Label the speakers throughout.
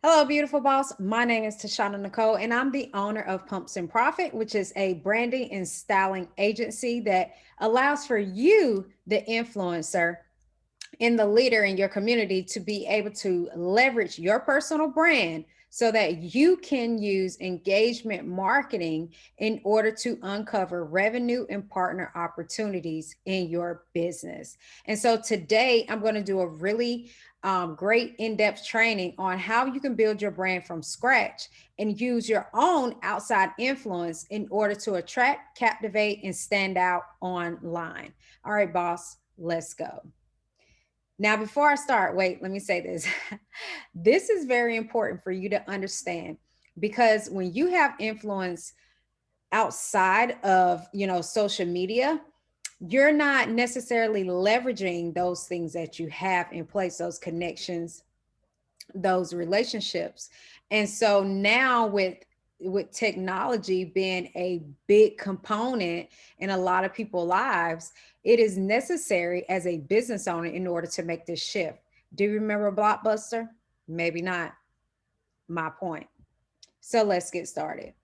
Speaker 1: Hello, beautiful boss. My name is Tashana Nicole, and I'm the owner of Pumps and Profit, which is a branding and styling agency that allows for you, the influencer, and the leader in your community to be able to leverage your personal brand so that you can use engagement marketing in order to uncover revenue and partner opportunities in your business. And so today I'm going to do a really great in-depth training on how you can build your brand from scratch and use your own outside influence in order to attract, captivate, and stand out online. All right, boss, let's go. Now, before I start, wait, let me say this. This is very important for you to understand because when you have influence outside of, social media, you're not necessarily leveraging those things that you have in place, those connections, those relationships. And so now with technology being a big component in a lot of people's lives, it is necessary as a business owner in order to make this shift. Do you remember Blockbuster? Maybe not. My point. So let's get started.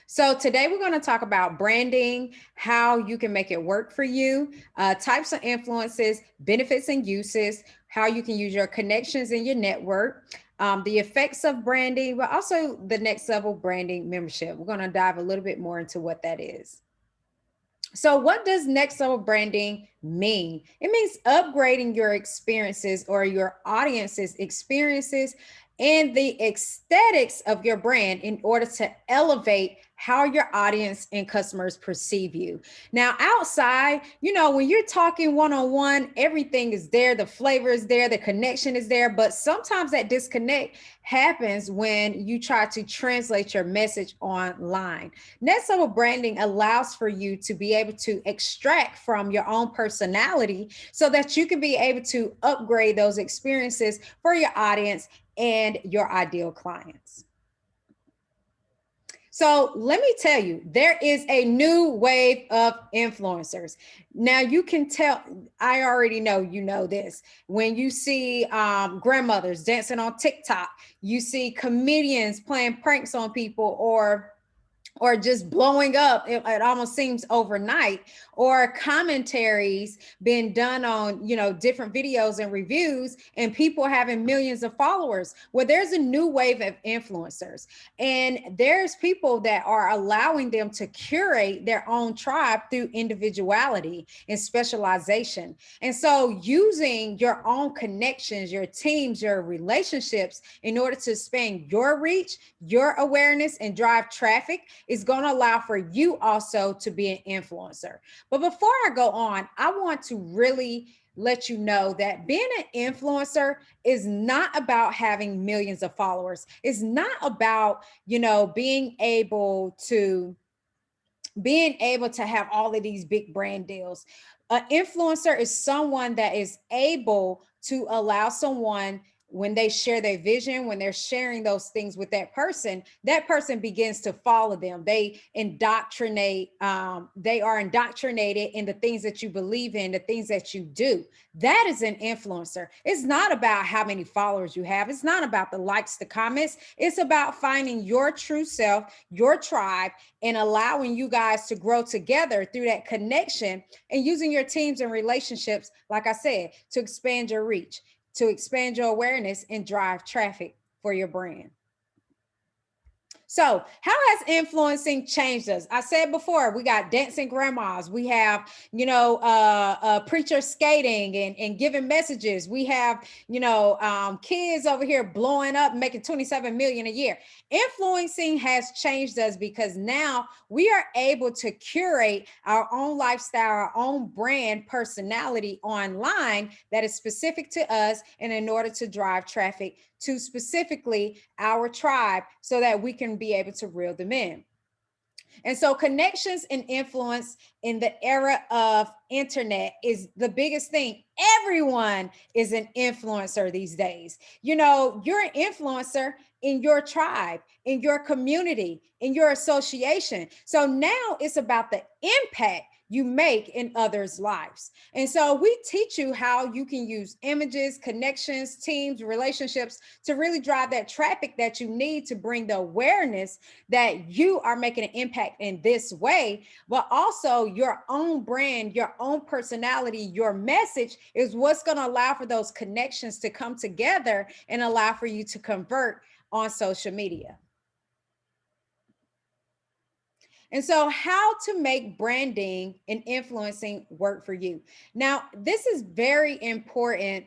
Speaker 1: So today we're going to talk about branding, how you can make it work for you, types of influences, benefits and uses, how you can use your connections in your network, the effects of branding, but also the next level branding membership. We're going to dive a little bit more into what that is. So what does next level branding mean? It means upgrading your experiences or your audience's experiences and the aesthetics of your brand in order to elevate how your audience and customers perceive you. Now, outside, when you're talking one-on-one, everything is there, the flavor is there, the connection is there, but sometimes that disconnect happens when you try to translate your message online. Next level branding allows for you to be able to extract from your own personality so that you can be able to upgrade those experiences for your audience and your ideal clients. So let me tell you, there is a new wave of influencers. Now you can tell, I already know you know this. When you see grandmothers dancing on TikTok, you see comedians playing pranks on people or just blowing up. It almost seems overnight, or commentaries being done on, different videos and reviews and people having millions of followers. Well, there's a new wave of influencers and there's people that are allowing them to curate their own tribe through individuality and specialization. And so using your own connections, your teams, your relationships in order to expand your reach, your awareness, and drive traffic is going to allow for you also to be an influencer. But before I go on, I want to really let you know that being an influencer is not about having millions of followers. It's not about, being able to have all of these big brand deals. An influencer is someone that is able to allow someone, when they share their vision, when they're sharing those things with that person begins to follow them. They are indoctrinated in the things that you believe in, the things that you do. That is an influencer. It's not about how many followers you have. It's not about the likes, the comments. It's about finding your true self, your tribe, and allowing you guys to grow together through that connection and using your teams and relationships, like I said, to expand your reach, to expand your awareness and drive traffic for your brand. So how has influencing changed us? I said before, we got dancing grandmas. We have, preachers skating and giving messages. We have, kids over here blowing up, making 27 million a year. Influencing has changed us because now we are able to curate our own lifestyle, our own brand personality online that is specific to us, and in order to drive traffic to specifically our tribe so that we can be able to reel them in. And so connections and influence in the era of internet is the biggest thing. Everyone is an influencer these days. You're an influencer in your tribe, in your community, in your association. So now it's about the impact you make in others' lives. And so we teach you how you can use images, connections, teams, relationships to really drive that traffic that you need to bring the awareness that you are making an impact in this way, but also your own brand, your own personality, your message is what's going to allow for those connections to come together and allow for you to convert on social media. And so, how to make branding and influencing work for you. Now, this is very important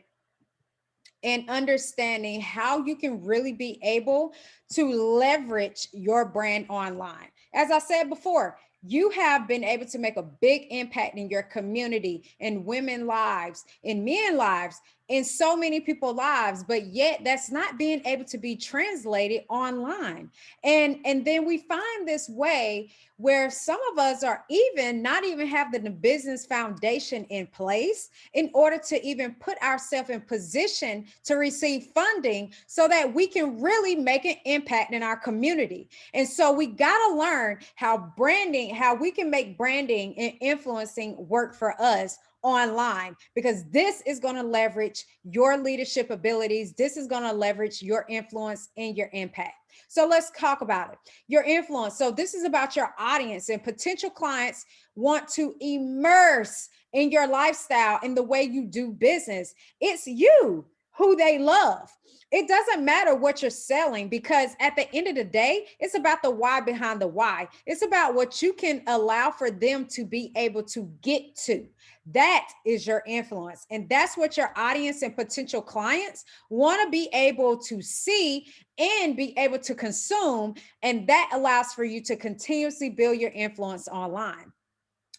Speaker 1: in understanding how you can really be able to leverage your brand online. As I said before, you have been able to make a big impact in your community, in women's lives, in men's lives, in so many people's lives, but yet that's not being able to be translated online. And then we find this way where some of us are even not even have the business foundation in place in order to even put ourselves in position to receive funding so that we can really make an impact in our community. And so we got to learn how we can make branding and influencing work for us online, because this is going to leverage your leadership abilities. This is going to leverage your influence and your impact. So let's talk about it. Your influence. So this is about your audience, and potential clients want to immerse in your lifestyle, in the way you do business. It's you who they love. It doesn't matter what you're selling, because at the end of the day, it's about the why behind the why. It's about what you can allow for them to be able to get to. That is your influence. And that's what your audience and potential clients want to be able to see and be able to consume. And that allows for you to continuously build your influence online.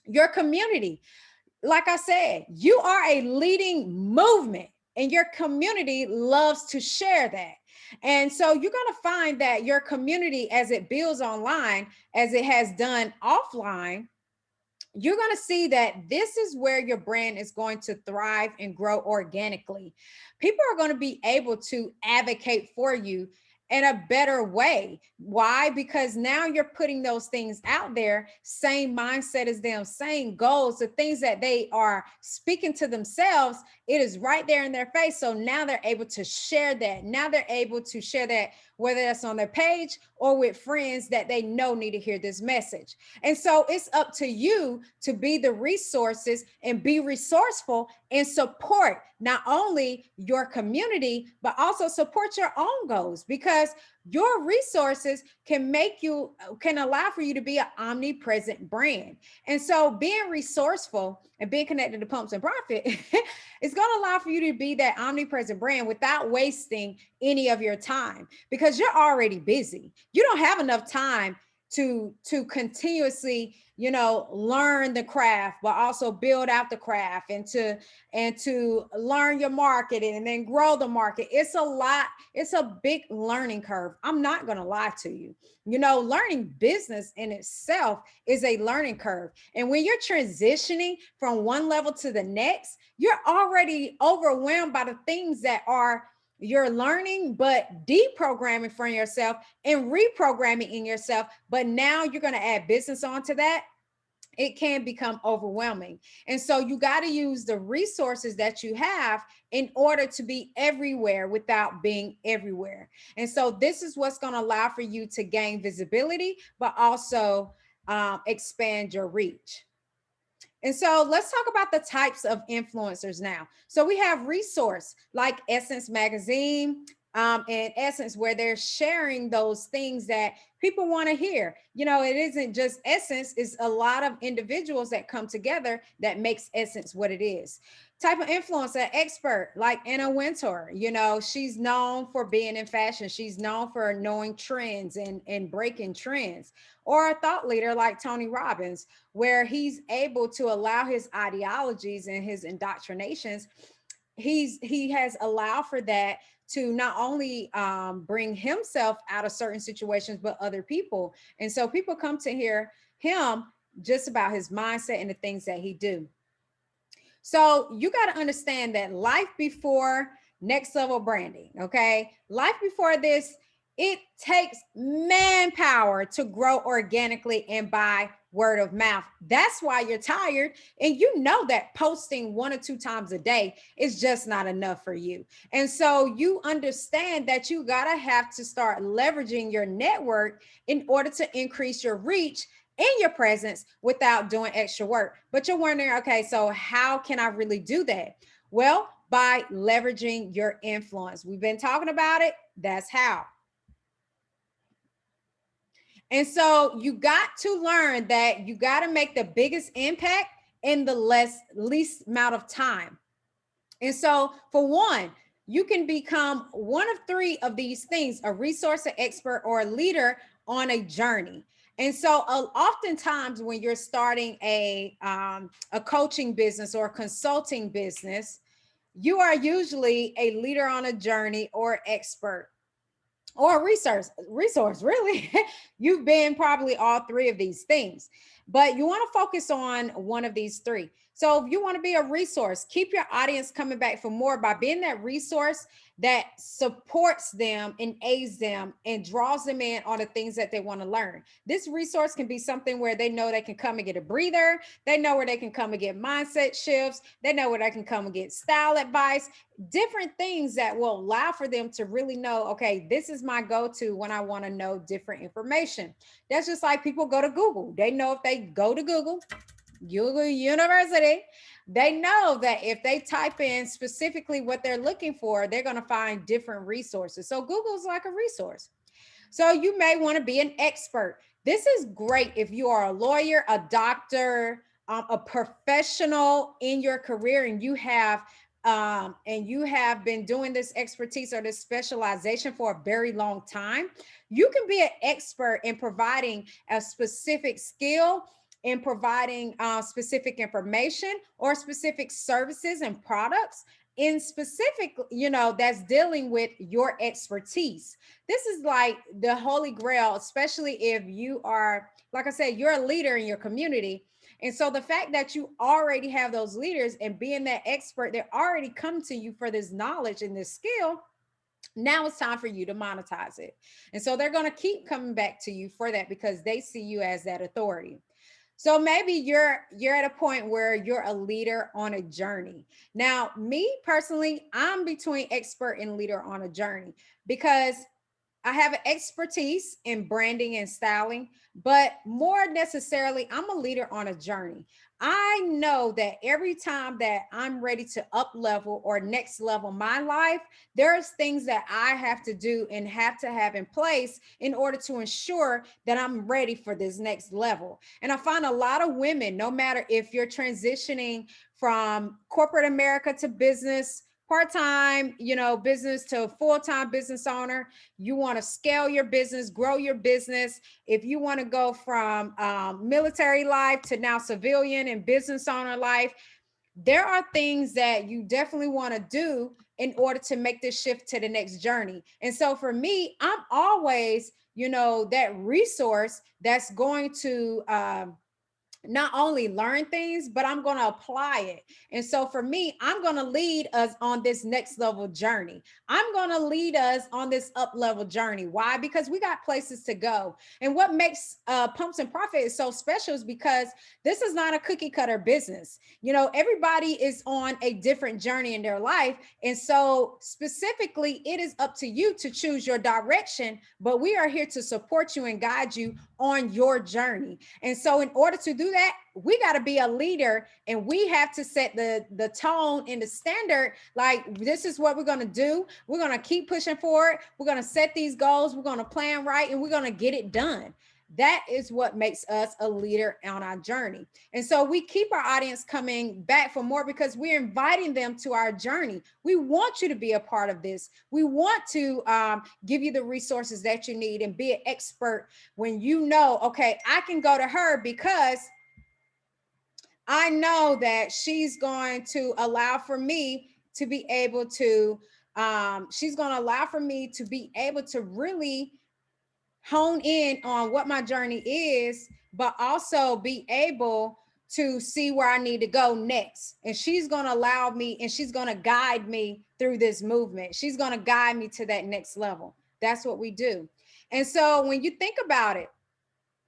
Speaker 1: Your community. Like I said, you are a leading movement, and your community loves to share that. And so you're going to find that your community, as it builds online, as it has done offline, you're going to see that this is where your brand is going to thrive and grow organically. People are going to be able to advocate for you in a better way. Why? Because now you're putting those things out there, same mindset as them, same goals, the things that they are speaking to themselves, it is right there in their face. So now they're able to share that. Now they're able to share that, whether that's on their page or with friends that they know need to hear this message. And so it's up to you to be the resources and be resourceful and support not only your community, but also support your own goals, because your resources can allow for you to be an omnipresent brand. And so being resourceful and being connected to Pumps and Profit is going to allow for you to be that omnipresent brand without wasting any of your time, because you're already busy. You don't have enough time to continuously, learn the craft, but also build out the craft, and to learn your market and then grow the market. It's a lot. It's a big learning curve. I'm not going to lie to you. Learning business in itself is a learning curve. And when you're transitioning from one level to the next, you're already overwhelmed by the things that you're learning, but deprogramming from yourself and reprogramming in yourself. But now you're going to add business onto that. It can become overwhelming. And so you got to use the resources that you have in order to be everywhere without being everywhere. And so this is what's going to allow for you to gain visibility, but also expand your reach. And so let's talk about the types of influencers now. So we have resource like Essence Magazine, and Essence, where they're sharing those things that people want to hear. It isn't just Essence, it's a lot of individuals that come together that makes Essence what it is. Type of influencer, expert like Anna Wintour. She's known for being in fashion. She's known for knowing trends and breaking trends. Or a thought leader like Tony Robbins, where he's able to allow his ideologies and his indoctrinations. He has allowed for that to not only bring himself out of certain situations, but other people. And so people come to hear him just about his mindset and the things that he do. So you got to understand that life before next level branding, okay? Life before this It takes manpower to grow organically and by word of mouth. That's why you're tired. And you know that posting 1 or 2 times a day is just not enough for you. And so you understand that you got to have to start leveraging your network in order to increase your reach and your presence without doing extra work. But you're wondering, okay, so how can I really do that? Well, by leveraging your influence. We've been talking about it. That's how. And so you got to learn that you got to make the biggest impact in the least amount of time. And so for one, you can become one of three of these things: a resource, an expert, or a leader on a journey. And so oftentimes when you're starting a coaching business or a consulting business, you are usually a leader on a journey or expert or resource really. You've been probably all three of these things, but you want to focus on one of these three. So if you want to be a resource, keep your audience coming back for more by being that resource that supports them and aids them and draws them in on the things that they want to learn. This resource can be something where they know they can come and get a breather. They know where they can come and get mindset shifts. They know where they can come and get style advice, different things that will allow for them to really know, okay, this is my go-to when I want to know different information. That's just like people go to Google. They know if they go to Google University, they know that if they type in specifically what they're looking for, they're going to find different resources. So Google's like a resource. So you may want to be an expert. This is great if you are a lawyer, a doctor, a professional in your career, and you have been doing this expertise or this specialization for a very long time. You can be an expert in providing a specific skill, in providing specific information or specific services and products in specific, that's dealing with your expertise. This is like the holy grail, especially if you are, like I said, you're a leader in your community. And so the fact that you already have those leaders and being that expert, they already come to you for this knowledge and this skill. Now it's time for you to monetize it. And so they're going to keep coming back to you for that because they see you as that authority. So maybe you're at a point where you're a leader on a journey. Now, me personally, I'm between expert and leader on a journey because I have an expertise in branding and styling, but more necessarily, I'm a leader on a journey. I know that every time that I'm ready to up level or next level my life, there's things that I have to do and have to have in place in order to ensure that I'm ready for this next level. And I find a lot of women, no matter if you're transitioning from corporate America to business, part-time, business to full-time business owner, you want to scale your business, grow your business. If you want to go from military life to now civilian and business owner life, there are things that you definitely want to do in order to make this shift to the next journey. And so for me, I'm always, that resource that's going to not only learn things, but I'm going to apply it. And so for me, I'm going to lead us on this next level journey. I'm going to lead us on this up level journey. Why? Because we got places to go. And what makes Pumps and Profit is so special is because this is not a cookie cutter business. Everybody is on a different journey in their life. And so specifically, it is up to you to choose your direction, but we are here to support you and guide you on your journey. And so in order to do that, we got to be a leader and we have to set the tone and the standard. Like, this is what we're going to do. We're going to keep pushing forward. We're going to set these goals. We're going to plan right and we're going to get it done. That is what makes us a leader on our journey. And so we keep our audience coming back for more because we're inviting them to our journey. We want you to be a part of this. We want to give you the resources that you need and be an expert when you know, okay, I can go to her because I know that she's going to allow for me to be able to, really hone in on what my journey is, but also be able to see where I need to go next. And she's going to allow me and she's going to guide me through this movement. She's going to guide me to that next level. That's what we do. And so when you think about it,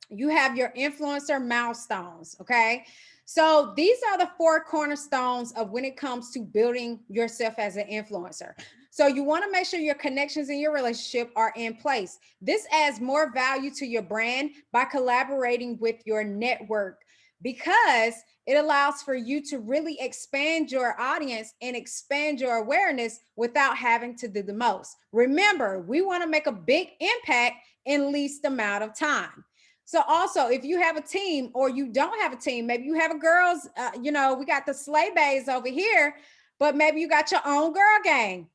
Speaker 1: you have your influencer milestones. Okay. So these are the four cornerstones of when it comes to building yourself as an influencer. So you want to make sure your connections in your relationship are in place. This adds more value to your brand by collaborating with your network, because it allows for you to really expand your audience and expand your awareness without having to do the most. Remember, we want to make a big impact in least amount of time. So also, if you have a team or you don't have a team, maybe you have a girls, we got the sleigh bays over here, but maybe you got your own girl gang.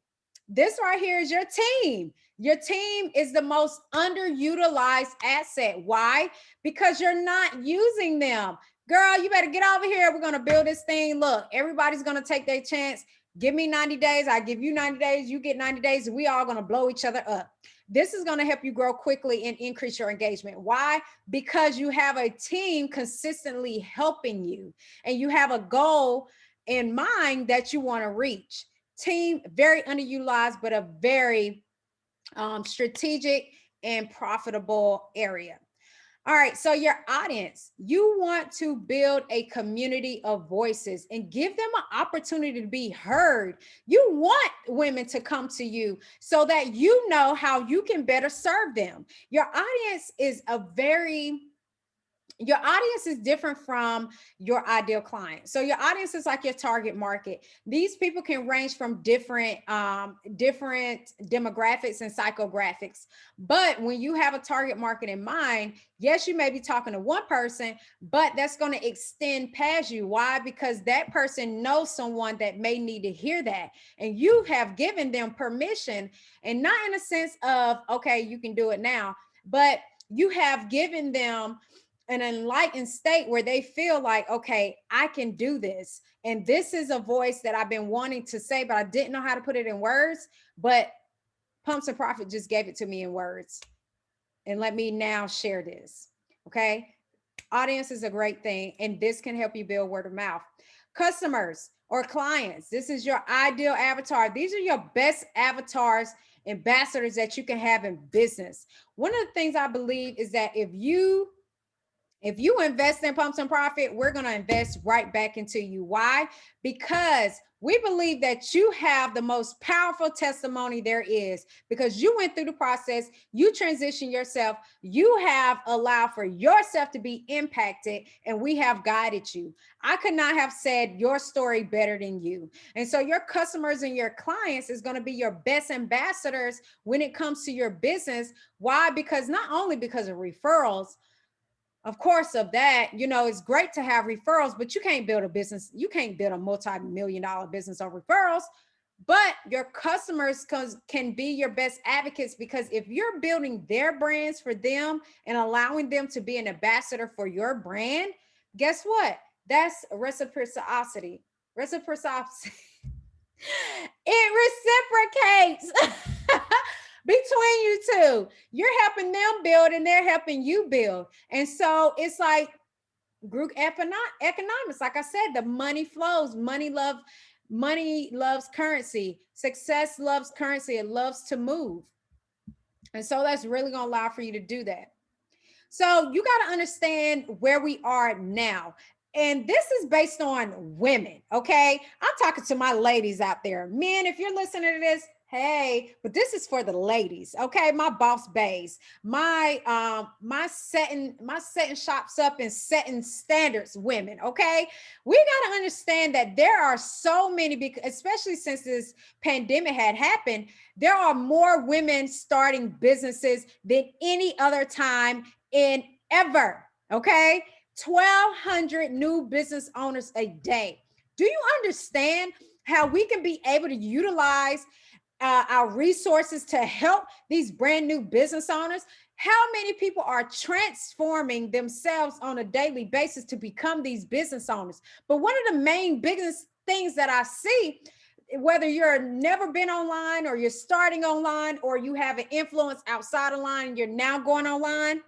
Speaker 1: This right here is your team. Your team is the most underutilized asset. Why? Because you're not using them. Girl, you better get over here. We're going to build this thing. Look, everybody's going to take their chance. Give me 90 days. I give you 90 days. You get 90 days. And we all going to blow each other up. This is going to help you grow quickly and increase your engagement. Why? Because you have a team consistently helping you and you have a goal in mind that you want to reach. Team, very underutilized, but a very strategic and profitable area. All right, so your audience, you want to build a community of voices and give them an opportunity to be heard. You want women to come to you so that you know how you can better serve them. Your audience is your audience is different from your ideal client. So your audience is like your target market. These people can range from different demographics and psychographics. But when you have a target market in mind, yes, you may be talking to one person, but that's going to extend past you. Why? Because that person knows someone that may need to hear that. And you have given them permission, and not in a sense of, okay, you can do it now, but you have given them an enlightened state where they feel like, okay, I can do this. And this is a voice that I've been wanting to say, but I didn't know how to put it in words. But Pumps and Profit just gave it to me in words. And let me now share this. Okay. Audience is a great thing, and this can help you build word of mouth. Customers or clients, this is your ideal avatar. These are your best avatars, ambassadors that you can have in business. One of the things I believe is that if you invest in Pumps and Profit, we're going to invest right back into you. Why? Because we believe that you have the most powerful testimony there is, because you went through the process, you transitioned yourself, you have allowed for yourself to be impacted, and we have guided you. I could not have said your story better than you. And so your customers and your clients is going to be your best ambassadors when it comes to your business. Why? Because not only because of referrals, of course, of that, it's great to have referrals, but you can't build a business. You can't build a multi-million-dollar business on referrals, but your customers can be your best advocates, because if you're building their brands for them and allowing them to be an ambassador for your brand, guess what? That's reciprocity. Reciprocity. It reciprocates between you two. You're helping them build and they're helping you build. And so it's like group economics. Like I said, the money flows. Money loves currency. Success loves currency. It loves to move. And so that's really going to allow for you to do that. So you got to understand where we are now. And this is based on women, okay? I'm talking to my ladies out there. Men, if you're listening to this, hey, but this is for the ladies, okay? My boss bays, my setting shops up and setting standards women, okay? We got to understand that there are so many, especially since this pandemic had happened, there are more women starting businesses than any other time in ever, okay? 1,200 new business owners a day. Do you understand how we can be able to utilize our resources to help these brand new business owners? How many people are transforming themselves on a daily basis to become these business owners? But one of the main biggest things that I see, whether you're never been online or you're starting online or you have an influence outside of line and you're now going online,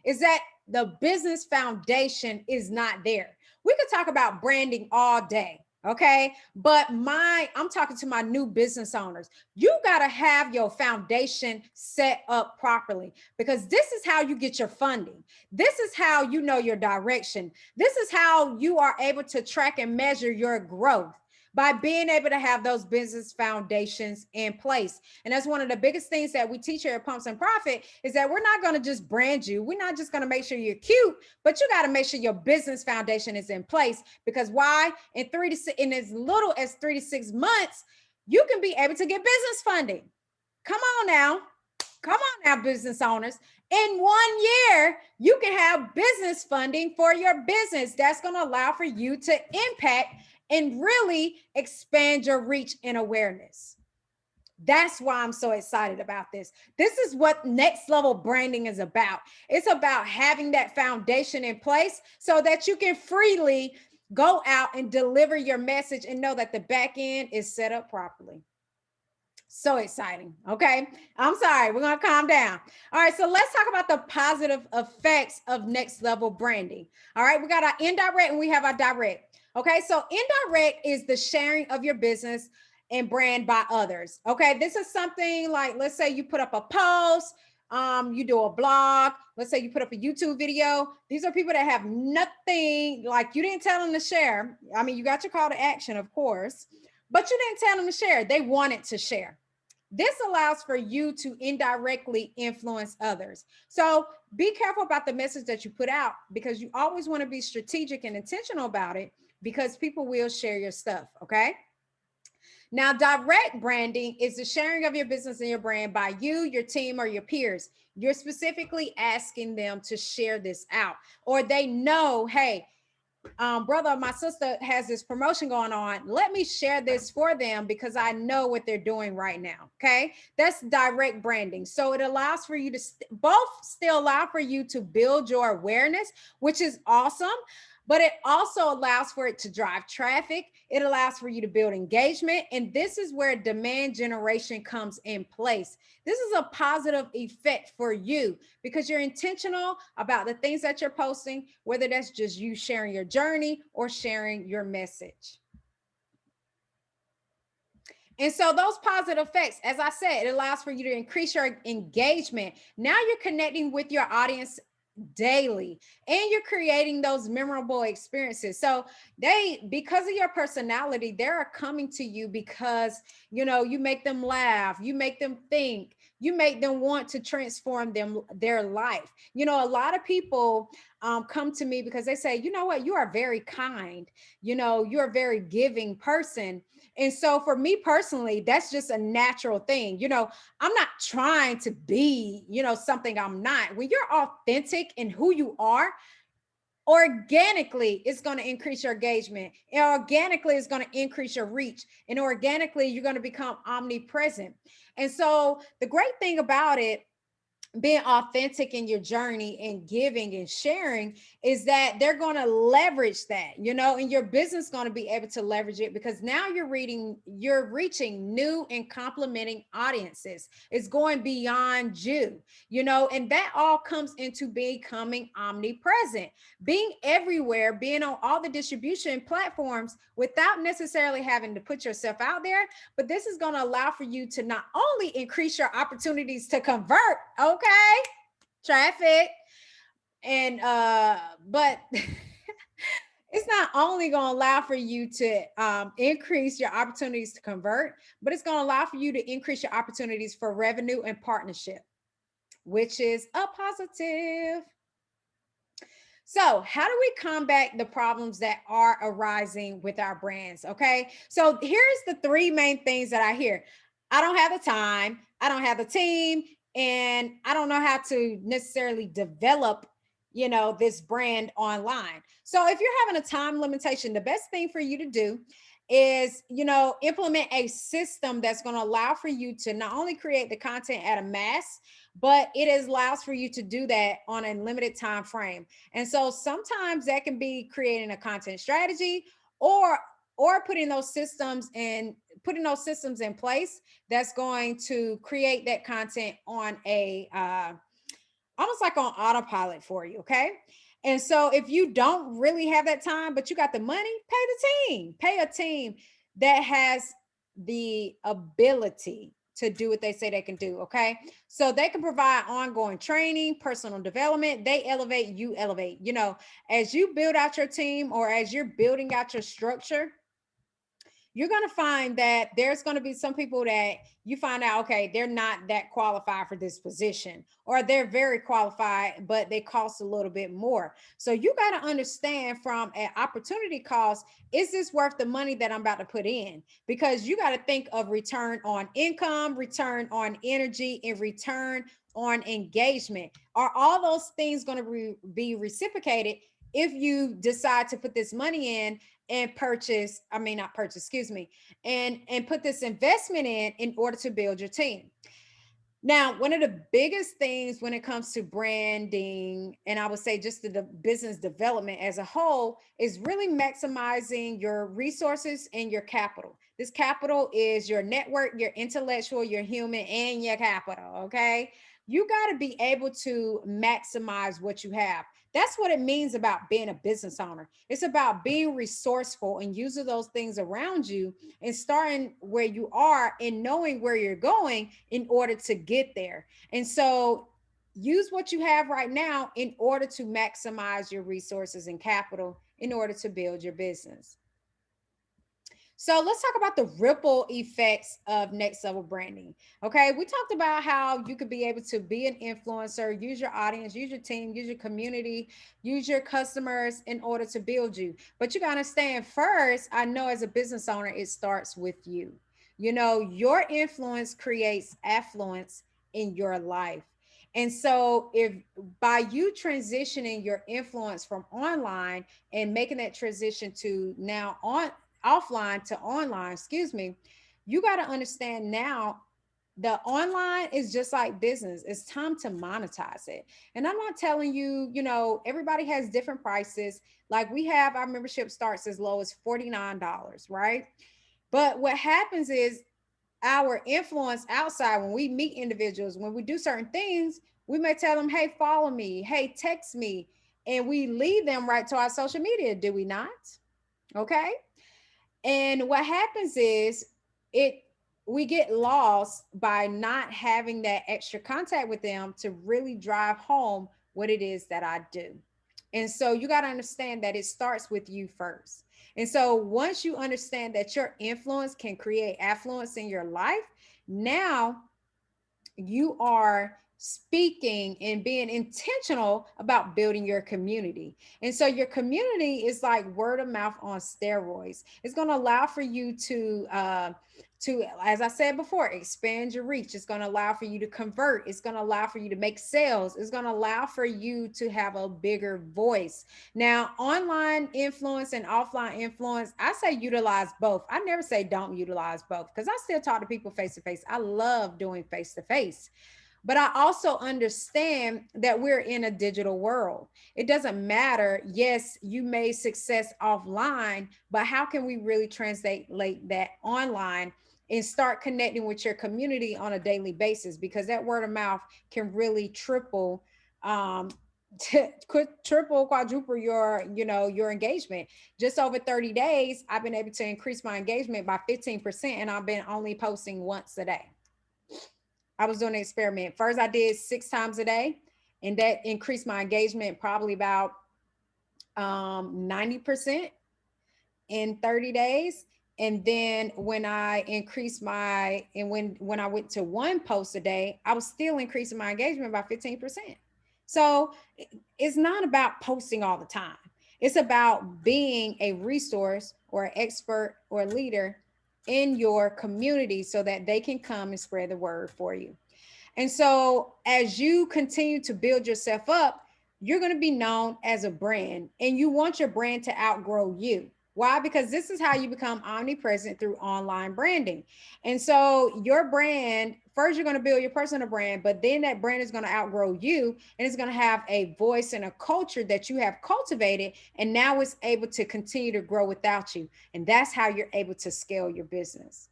Speaker 1: is that the business foundation is not there. We could talk about branding all day. Okay. But I'm talking to my new business owners. You got to have your foundation set up properly, because this is how you get your funding. This is how you know your direction. This is how you are able to track and measure your growth, by being able to have those business foundations in place. And that's one of the biggest things that we teach here at Pumps and Profit, is that we're not going to just brand you. We're not just going to make sure you're cute, but you got to make sure your business foundation is in place. Because why? In as little as 3 to 6 months, you can be able to get business funding. Come on now. Come on now, business owners. In 1 year, you can have business funding for your business. That's going to allow for you to impact and really expand your reach and awareness. That's why I'm so excited about this. This is what next level branding is about. It's about having that foundation in place so that you can freely go out and deliver your message and know that the back end is set up properly. So exciting. Okay. I'm sorry. We're going to calm down. All right. So let's talk about the positive effects of next level branding. All right. We got our indirect and we have our direct. Okay. So indirect is the sharing of your business and brand by others. Okay. This is something like, let's say you put up a post, you do a blog, let's say you put up a YouTube video. These are people that have nothing, like you didn't tell them to share. I mean, you got your call to action, of course, but you didn't tell them to share. They wanted to share. This allows for you to indirectly influence others. So be careful about the message that you put out, because you always want to be strategic and intentional about it, because people will share your stuff. Okay. Now, direct branding is the sharing of your business and your brand by you, your team, or your peers. You're specifically asking them to share this out, or they know, hey, brother, my sister has this promotion going on. Let me share this for them because I know what they're doing right now. Okay. That's direct branding. So it allows for you to both still allow for you to build your awareness, which is awesome. But it also allows for it to drive traffic. It allows for you to build engagement. And this is where demand generation comes in place. This is a positive effect for you because you're intentional about the things that you're posting, whether that's just you sharing your journey or sharing your message. And so those positive effects, as I said, it allows for you to increase your engagement. Now you're connecting with your audience daily and you're creating those memorable experiences. So because of your personality, they're coming to you because you make them laugh, you make them think, you make them want to transform their life. A lot of people come to me because they say, you know what, you are very kind, you're a very giving person. And so for me personally, that's just a natural thing. I'm not trying to be, something I'm not. When you're authentic in who you are, organically, it's going to increase your engagement. And organically, it's going to increase your reach. And organically, you're going to become omnipresent. And so the great thing about it, being authentic in your journey and giving and sharing, is that they're going to leverage that, and your business is going to be able to leverage it because now you're reaching new and complementing audiences. It's going beyond you, and that all comes into becoming omnipresent, being everywhere, being on all the distribution platforms without necessarily having to put yourself out there. But this is going to allow for you to not only increase your opportunities to convert, traffic, and but it's not only going to allow for you to increase your opportunities to convert, but it's going to allow for you to increase your opportunities for revenue and partnership, which is a positive. So how do we combat the problems that are arising with our brands? Okay. So here's the three main things that I hear. I don't have the time. I don't have the team. And I don't know how to necessarily develop, this brand online. So if you're having a time limitation, the best thing for you to do is, implement a system that's going to allow for you to not only create the content at a mass, but it allows for you to do that on a limited time frame. And so sometimes that can be creating a content strategy or putting those systems in place that's going to create that content on a almost like on autopilot for you. Okay. And so if you don't really have that time, but you got the money, pay the team. Pay a team that has the ability to do what they say they can do. Okay. So they can provide ongoing training, personal development. They elevate, you elevate. You know, as you build out your team or as you're building out your structure, you're going to find that there's going to be some people that you find out, okay, they're not that qualified for this position, or they're very qualified, but they cost a little bit more. So you got to understand from an opportunity cost, is this worth the money that I'm about to put in? Because you got to think of return on income, return on energy, and return on engagement. Are all those things going to be reciprocated if you decide to put this money in and purchase, I mean not purchase, excuse me, and put this investment in order to build your team? Now, one of the biggest things when it comes to branding, and I would say just the business development as a whole, is really maximizing your resources and your capital. This capital is your network, your intellectual, your human, and your capital. Okay. You got to be able to maximize what you have. That's what it means about being a business owner. It's about being resourceful and using those things around you and starting where you are and knowing where you're going in order to get there. And so use what you have right now in order to maximize your resources and capital in order to build your business. So let's talk about the ripple effects of next level branding. Okay, we talked about how you could be able to be an influencer, use your audience, use your team, use your community, use your customers in order to build you. But you got to understand first, I know as a business owner, it starts with you. You know, your influence creates affluence in your life. And so, if by you transitioning your influence from online and making that transition to now on offline to online, excuse me, you got to understand now the online is just like business. It's time to monetize it. And I'm not telling you, you know, everybody has different prices. Like we have our membership starts as low as $49, right? But what happens is our influence outside, when we meet individuals, when we do certain things, we may tell them, hey, follow me, hey, text me, and we lead them right to our social media, do we not? Okay. And what happens is it we get lost by not having that extra contact with them to really drive home what it is that I do. And so you got to understand that it starts with you first. And so once you understand that your influence can create affluence in your life, now you are speaking and being intentional about building your community. And so your community is like word of mouth on steroids. It's going to allow for you to, as I said before, expand your reach. It's going to allow for you to convert. It's going to allow for you to make sales. It's going to allow for you to have a bigger voice. Now, online influence and offline influence, I say utilize both. I never say don't utilize both because I still talk to people face to face. I love doing face to face. But I also understand that we're in a digital world. It doesn't matter. Yes, you made success offline, but how can we really translate that online and start connecting with your community on a daily basis? Because that word of mouth can really triple, triple, quadruple your, you know, your engagement. Just over 30 days, I've been able to increase my engagement by 15%, and I've been only posting once a day. I was doing an experiment. First, I did 6 times a day, and that increased my engagement probably about 90% in 30 days. And then when I increased my, and when I went to 1 post a day, I was still increasing my engagement by 15%. So it's not about posting all the time. It's about being a resource or an expert or a leader in your community so that they can come and spread the word for you. And so as you continue to build yourself up, you're going to be known as a brand, and you want your brand to outgrow you. Why? Because this is how you become omnipresent through online branding. And so your brand, first you're going to build your personal brand, but then that brand is going to outgrow you, and it's going to have a voice and a culture that you have cultivated, and now it's able to continue to grow without you. And that's how you're able to scale your business.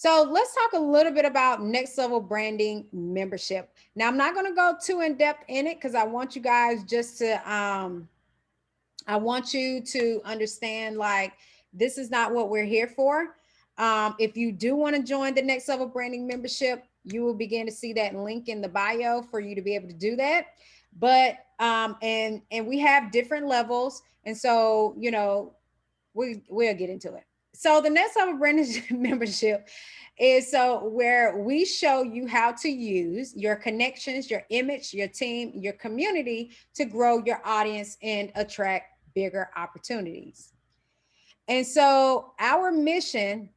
Speaker 1: So let's talk a little bit about next level branding membership. Now, I'm not going to go too in depth in it because I want you guys just to, I want you to understand like this is not what we're here for. If you do want to join the next level branding membership, you will begin to see that link in the bio for you to be able to do that. But and we have different levels, and so we'll get into it. So the next level branding membership is so where we show you how to use your connections, your image, your team, your community to grow your audience and attract bigger opportunities. And so our mission,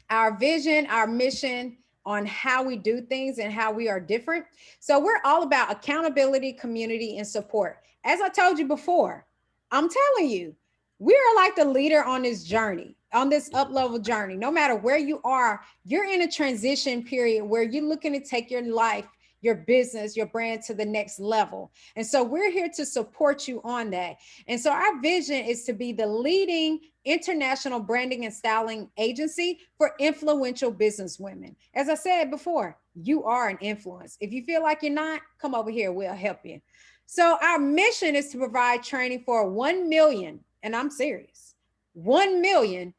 Speaker 1: our vision, our mission on how we do things and how we are different. So we're all about accountability, community, and support. As I told you before, I'm telling you, we are like the leader on this journey, on this up level journey. No matter where you are, you're in a transition period where you're looking to take your life, your business, your brand to the next level. And so we're here to support you on that. And so our vision is to be the leading international branding and styling agency for influential business women. As I said before, you are an influence. If you feel like you're not, come over here, we'll help you. So our mission is to provide training for 1 million, and I'm serious, 1 million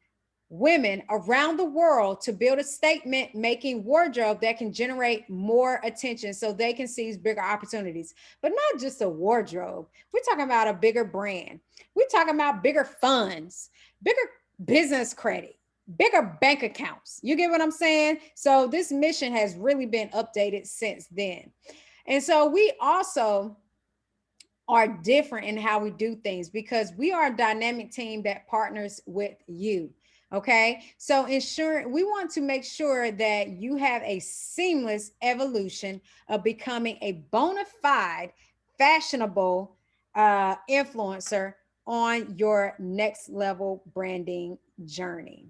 Speaker 1: women around the world to build a statement making wardrobe that can generate more attention so they can seize bigger opportunities. But not just a wardrobe. We're talking about a bigger brand. We're talking about bigger funds, bigger business credit, bigger bank accounts. You get what I'm saying? So this mission has really been updated since then. And so we also are different in how we do things because we are a dynamic team that partners with you. Okay. So we want to make sure that you have a seamless evolution of becoming a bona fide, fashionable influencer on your next level branding journey.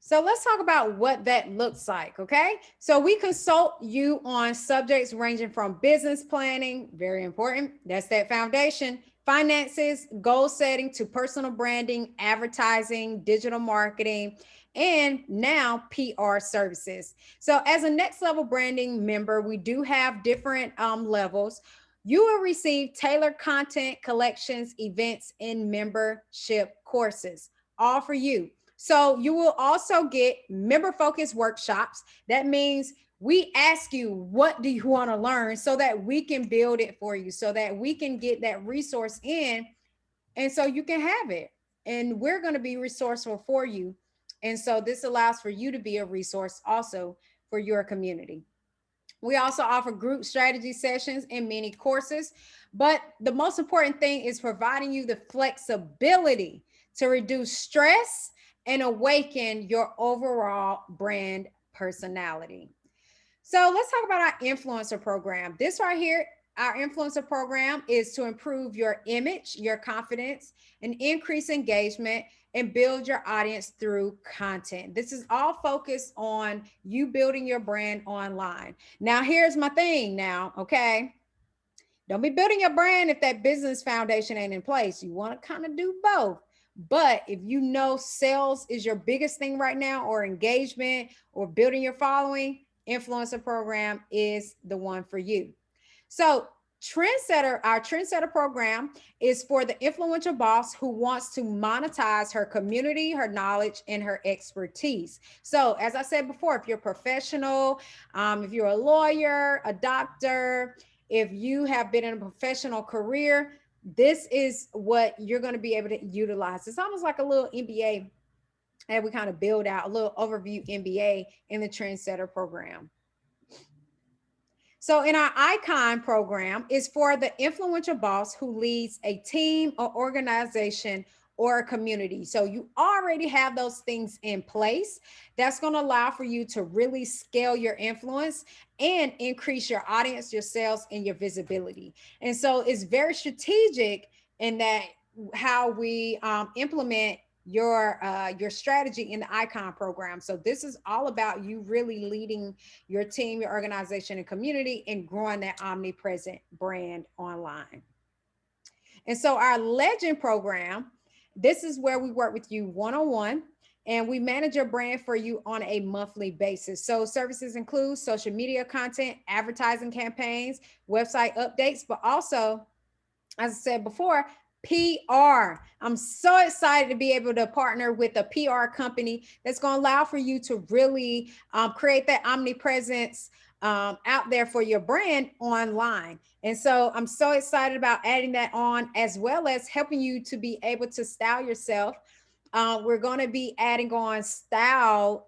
Speaker 1: So let's talk about what that looks like, okay? So we consult you on subjects ranging from business planning, very important, that's that foundation, finances, goal setting to personal branding, advertising, digital marketing, and now PR services. So as a next level branding member, we do have different levels. You will receive tailored content, collections, events, and membership courses, all for you. So you will also get member focused workshops. That means we ask you, what do you want to learn so that we can build it for you, so that we can get that resource in and so you can have it. And we're going to be resourceful for you. And so this allows for you to be a resource also for your community. We also offer group strategy sessions and mini courses. But the most important thing is providing you the flexibility to reduce stress and awaken your overall brand personality. So let's talk about our influencer program. This right here, our influencer program is to improve your image, your confidence, and increase engagement and build your audience through content. This is all focused on you building your brand online. Now, here's my thing now, okay? Don't be building your brand if that business foundation ain't in place. You want to kind of do both. But if you know sales is your biggest thing right now, or engagement, or building your following, influencer program is the one for you. So our trendsetter program is for the influential boss who wants to monetize her community, her knowledge, and her expertise. So as I said before, if you're a professional, if you're a lawyer, a doctor, if you have been in a professional career, this is what you're going to be able to utilize. It's almost like a little MBA, and we kind of build out a little overview MBA in the trendsetter program. So in our icon program is for the influential boss who leads a team or organization or a community. So you already have those things in place. That's going to allow for you to really scale your influence and increase your audience, your sales, and your visibility. And so it's very strategic in that how we implement your strategy in the icon program. So this is all about you really leading your team, your organization, and community, and growing that omnipresent brand online. And so our legend program, this is where we work with you one-on-one and we manage your brand for you on a monthly basis. So services include social media content, advertising campaigns, website updates, but also, as I said before, PR. I'm so excited to be able to partner with a PR company that's going to allow for you to really create that omnipresence out there for your brand online. And so I'm so excited about adding that on, as well as helping you to be able to style yourself. We're going to be adding on style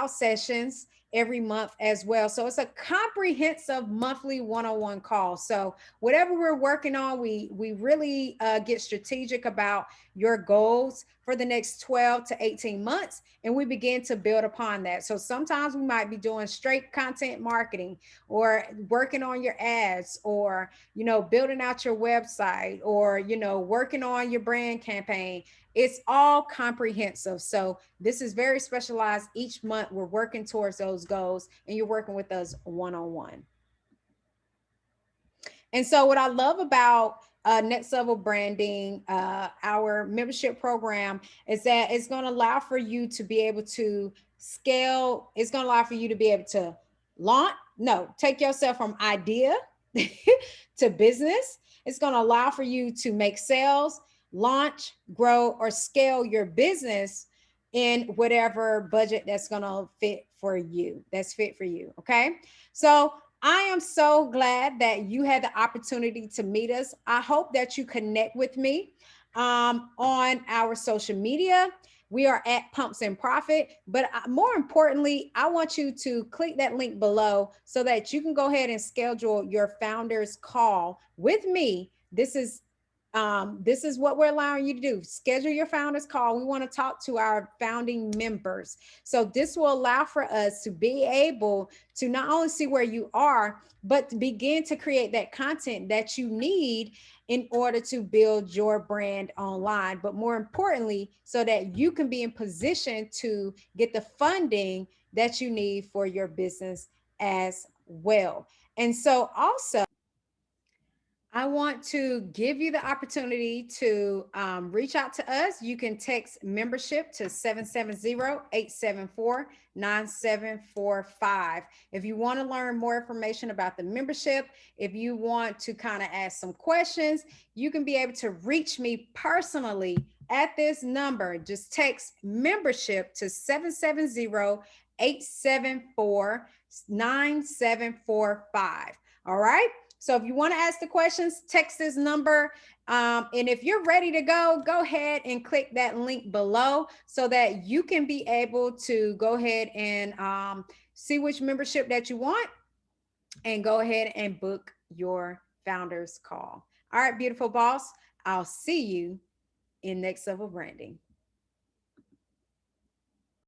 Speaker 1: sessions every month as well. So it's a comprehensive monthly one-on-one call. So whatever we're working on, we really get strategic about your goals for the next 12 to 18 months, and we begin to build upon that. So sometimes we might be doing straight content marketing, or working on your ads, or building out your website, or working on your brand campaign. It's all comprehensive. So this is very specialized. Each month we're working towards those goals, and you're working with us one-on-one. And so, what I love about Next Level Branding, our membership program, is that it's going to allow for you to be able to scale. It's going to allow for you to be able to launch, no, take yourself from idea to business. It's going to allow for you to make sales, launch, grow, or scale your business in whatever budget that's going to fit for you. That's fit for you. Okay. So, I am so glad that you had the opportunity to meet us. I hope that you connect with me on our social media. We are at Pumps and Profit, but more importantly, I want you to click that link below so that you can go ahead and schedule your founders call with me. This is what we're allowing you to do. Schedule your founders call. We want to talk to our founding members. So this will allow for us to be able to not only see where you are, but to begin to create that content that you need in order to build your brand online. But more importantly, so that you can be in position to get the funding that you need for your business as well. And so also, I want to give you the opportunity to reach out to us. You can text membership to 770-874-9745. If you want to learn more information about the membership, if you want to kind of ask some questions, you can be able to reach me personally at this number. Just text membership to 770-874-9745. All right. So if you want to ask the questions, text this number. And if you're ready to go ahead and click that link below so that you can be able to go ahead and see which membership that you want, and go ahead and book your founders call. All right, beautiful boss. I'll see you in Next Level Branding.